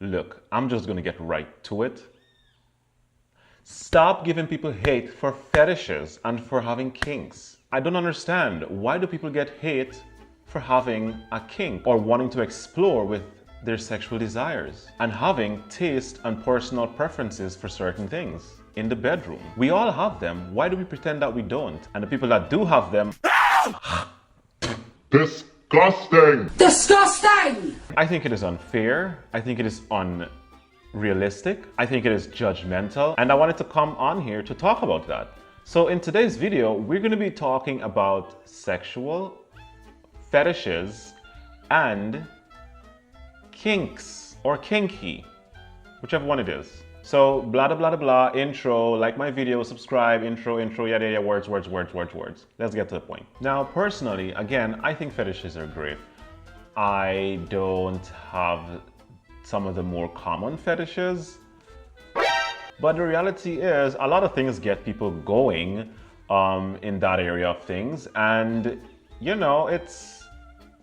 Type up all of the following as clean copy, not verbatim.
Look, I'm just gonna get right to it. Stop giving people hate for fetishes and for having kinks. I don't understand. Why do people get hate for having a kink or wanting to explore with their sexual desires and having taste and personal preferences for certain things in the bedroom? We all have them. Why do we pretend that we don't? And the people that do have them, disgusting! Disgusting! I think it is unfair. I think it is unrealistic. I think it is judgmental. And I wanted to come on here to talk about that. So in today's video, we're going to be talking about sexual fetishes and kinks or kinky, whichever one it is. So blah, blah, blah, blah, intro, like my video, subscribe, intro, yada, yada, words. Let's get to the point. Now, personally, again, I think fetishes are great. I don't have some of the more common fetishes, but the reality is a lot of things get people going in that area of things. And, you know, it's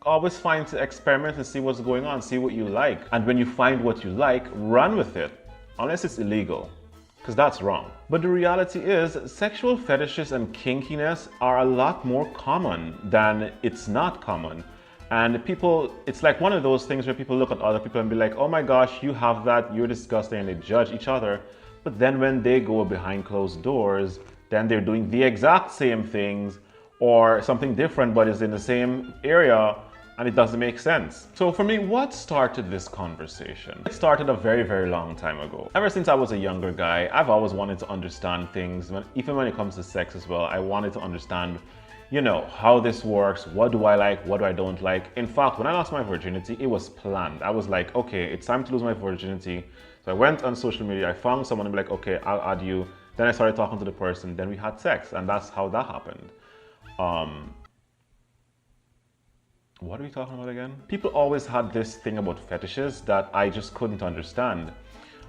always fine to experiment and see what's going on, see what you like. And when you find what you like, run with it. Unless it's illegal, because that's wrong. But the reality is, sexual fetishes and kinkiness are a lot more common than it's not common. And people, it's like one of those things where people look at other people and be like, oh my gosh, you have that, you're disgusting, and they judge each other. But then when they go behind closed doors, then they're doing the exact same things or something different, but is in the same area, and it doesn't make sense. So for me, what started this conversation? It started a very, very long time ago. Ever since I was a younger guy, I've always wanted to understand things, even when it comes to sex as well. I wanted to understand, you know, how this works, what do I like, what do I don't like. In fact, when I lost my virginity, it was planned. I was like, okay, it's time to lose my virginity. So I went on social media, I found someone and be like, okay, I'll add you. Then I started talking to the person, then we had sex, and that's how that happened. What are we talking about again? People always had this thing about fetishes that I just couldn't understand.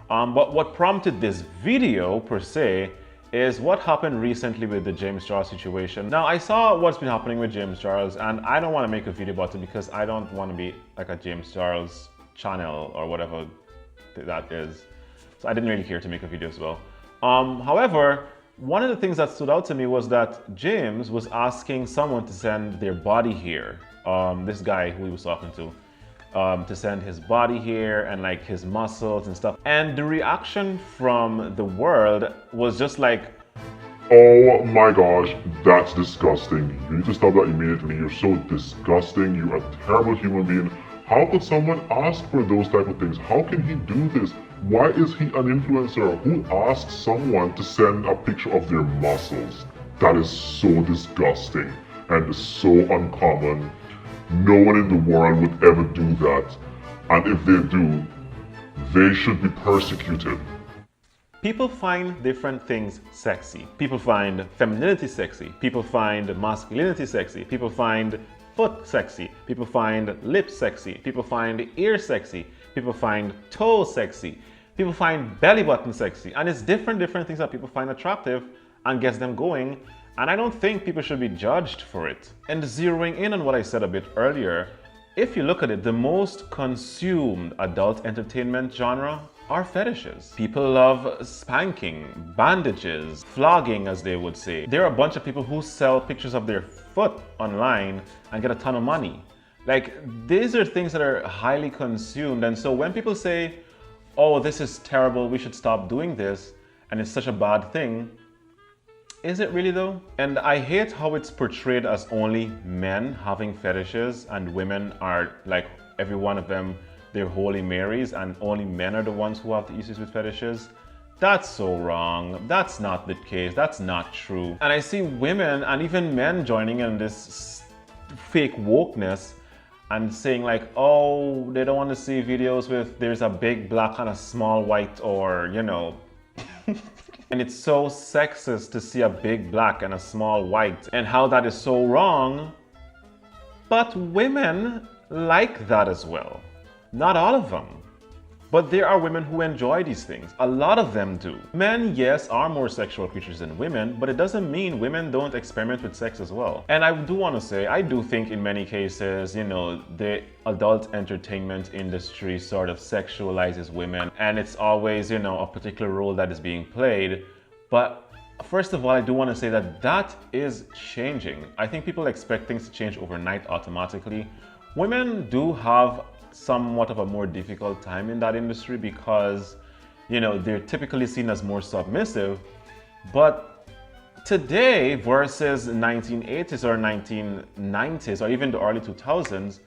But what prompted this video per se is what happened recently with the James Charles situation. Now, I saw what's been happening with James Charles, and I don't want to make a video about it because I don't want to be like a James Charles channel or whatever that is. So I didn't really care to make a video as well. However, one of the things that stood out to me was that James was asking someone to send their body hair. This guy who he was talking to send his body hair and like his muscles and stuff. And the reaction from the world was just like, Oh my gosh, that's disgusting. You need to stop that immediately. You're so disgusting. You're a terrible human being. How could someone ask for those type of things? How can he do this? Why is he an influencer? Who asks someone to send a picture of their muscles? That is so disgusting and so uncommon. No one in the world would ever do that. And if they do, they should be persecuted. people find different things sexy. People find femininity sexy. People find masculinity sexy. People find foot sexy. People find lips sexy. People find ear sexy. People find toe sexy. People find belly button sexy. And it's different things that people find attractive and gets them going. And I don't think people should be judged for it. And zeroing in on what I said a bit earlier, if you look at it, the most consumed adult entertainment genre are fetishes. People love spanking, bandages, flogging as they would say. There are a bunch of people who sell pictures of their foot online and get a ton of money. Like, these are things that are highly consumed. And so when people say, oh, this is terrible, we should stop doing this, and it's such a bad thing, is it really though? And I hate how it's portrayed as only men having fetishes and women are like, every one of them, they're holy marys and only men are the ones who have the issues with fetishes. That's so wrong. That's not the case. That's not true. And I see women and even men joining in this fake wokeness and saying like, oh, they don't want to see videos with there's a big black and a small white, or, you know. And it's so sexist to see a big black and a small white and how that is so wrong. But women like that as well. Not all of them. But there are women who enjoy these things. A lot of them do. Men, yes, are more sexual creatures than women, but it doesn't mean women don't experiment with sex as well. And I do want to say, I do think in many cases, the adult entertainment industry sort of sexualizes women, and it's always, a particular role that is being played. But first of all, I do want to say that that is changing. I think people expect things to change overnight automatically. Women do have somewhat of a more difficult time in that industry because, they're typically seen as more submissive. But today versus 1980s or 1990s or even the early 2000s,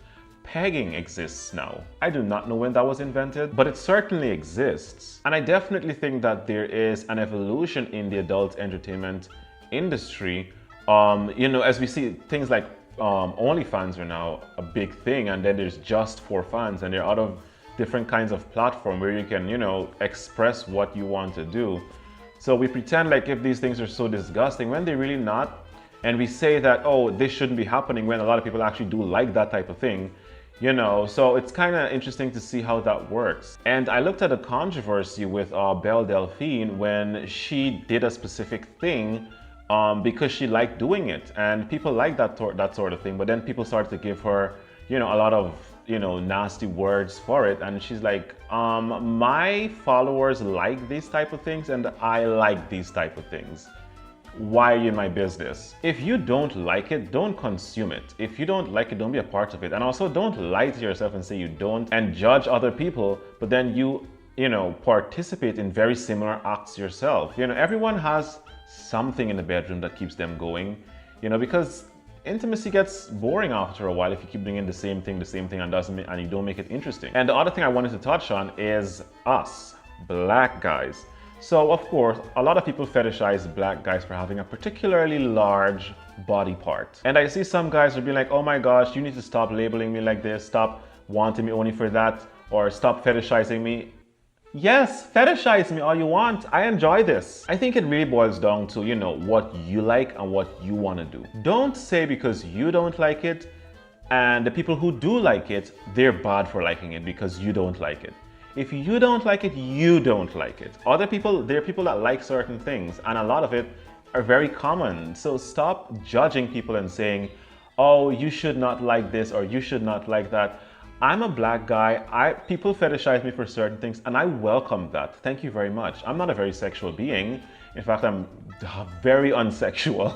pegging exists now. I do not know when that was invented, but it certainly exists. And I definitely think that there is an evolution in the adult entertainment industry. As we see things like OnlyFans are now a big thing, and then there's just for fans, and there are other different kinds of platform where you can, express what you want to do. So we pretend like if these things are so disgusting when they're really not, and we say that, oh, this shouldn't be happening when a lot of people actually do like that type of thing. So it's kind of interesting to see how that works. And I looked at a controversy with Belle Delphine when she did a specific thing because she liked doing it, and people like that sort of thing. But then people started to give her, a lot of, nasty words for it, and she's like, my followers like these type of things, and I like these type of things. Why are you in my business? If you don't like it, don't consume it. If you don't like it, don't be a part of it. And also don't lie to yourself and say you don't and judge other people, but then you participate in very similar acts yourself. Everyone has something in the bedroom that keeps them going, because intimacy gets boring after a while if you keep doing the same thing and you don't make it interesting. And the other thing I wanted to touch on is us, black guys. So of course, a lot of people fetishize black guys for having a particularly large body part. And I see some guys will be like, oh my gosh, you need to stop labeling me like this, stop wanting me only for that, or stop fetishizing me. Yes, fetishize me all you want. I enjoy this. I think it really boils down to, what you like and what you want to do. Don't say because you don't like it and the people who do like it, they're bad for liking it because you don't like it. If you don't like it, you don't like it. Other people, there are people that like certain things, and a lot of it are very common. So stop judging people and saying, oh, you should not like this or you should not like that. I'm a black guy. People fetishize me for certain things, and I welcome that. Thank you very much. I'm not a very sexual being. In fact, I'm very unsexual,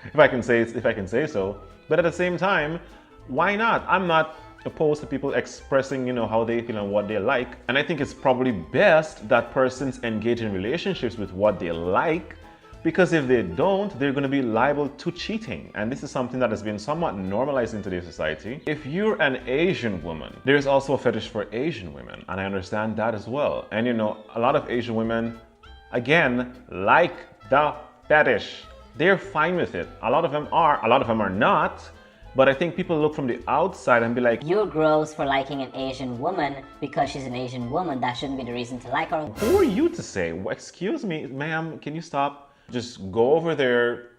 if I can say so. But at the same time, why not? I'm not opposed to people expressing, how they feel and what they like. And I think it's probably best that persons engage in relationships with what they like, because if they don't, they're going to be liable to cheating. And this is something that has been somewhat normalized in today's society. If you're an Asian woman, there's also a fetish for Asian women, and I understand that as well. And a lot of Asian women, again, like the fetish. They're fine with it. A lot of them are not. But I think people look from the outside and be like, you're gross for liking an Asian woman because she's an Asian woman. That shouldn't be the reason to like her. Who are you to say? Excuse me, ma'am, can you stop? Just go over there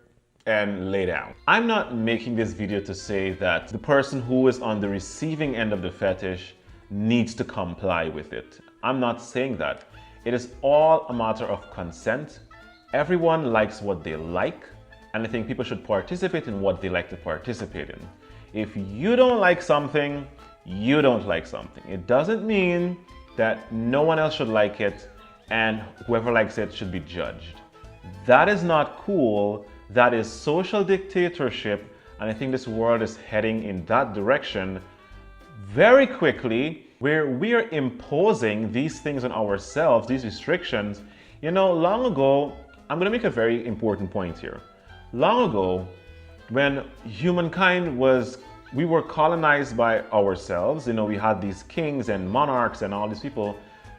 and lay down. I'm not making this video to say that the person who is on the receiving end of the fetish needs to comply with it. I'm not saying that. It is all a matter of consent. Everyone likes what they like. And I think people should participate in what they like to participate in. If you don't like something, you don't like something. It doesn't mean that no one else should like it and whoever likes it should be judged. That is not cool. That is social dictatorship. And I think this world is heading in that direction very quickly, where we are imposing these things on ourselves, these restrictions. Long ago, I'm going to make a very important point here. Long ago, when humankind we were colonized by ourselves, we had these kings and monarchs and all these people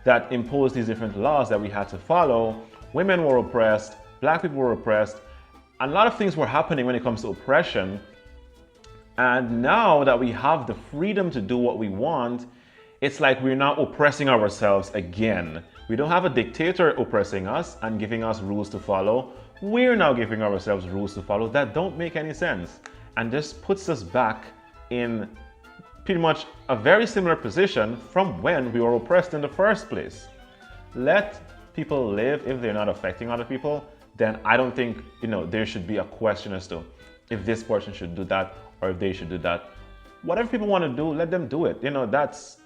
that imposed these different laws that we had to follow. Women were oppressed, black people were oppressed, and a lot of things were happening when it comes to oppression. And now that we have the freedom to do what we want, it's like we're now oppressing ourselves again. We don't have a dictator oppressing us and giving us rules to follow. We're now giving ourselves rules to follow that don't make any sense. And this puts us back in pretty much a very similar position from when we were oppressed in the first place. Let people live. If they're not affecting other people, then I don't think, there should be a question as to if this person should do that or if they should do that. Whatever people want to do, let them do it. That's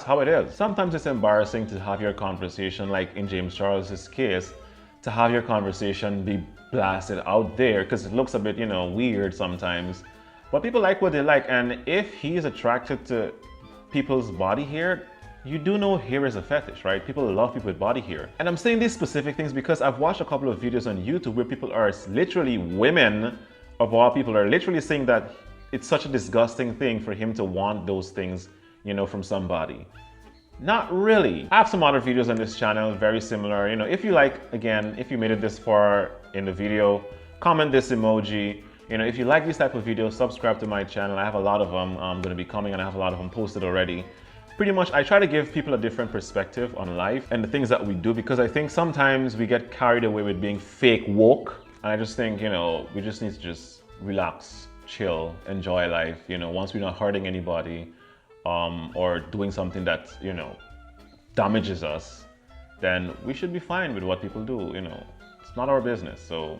how it is. Sometimes it's embarrassing to have your conversation, like in James Charles's case, to have your conversation be blasted out there because it looks a bit, weird sometimes. But people like what they like, and if he's attracted to people's body hair, you do know hair is a fetish, right? People love people with body hair. And I'm saying these specific things because I've watched a couple of videos on YouTube where people are literally, women of all people are literally saying that it's such a disgusting thing for him to want those things, from somebody. Not really. I have some other videos on this channel, very similar. If you like, again, if you made it this far in the video, comment this emoji. If you like these type of videos, subscribe to my channel. I have a lot of them going to be coming, and I have a lot of them posted already. Pretty much, I try to give people a different perspective on life and the things that we do, because I think sometimes we get carried away with being fake woke. And I just think, we just need to just relax, chill, enjoy life. Once we're not hurting anybody, or doing something that, damages us, then we should be fine with what people do. It's not our business. So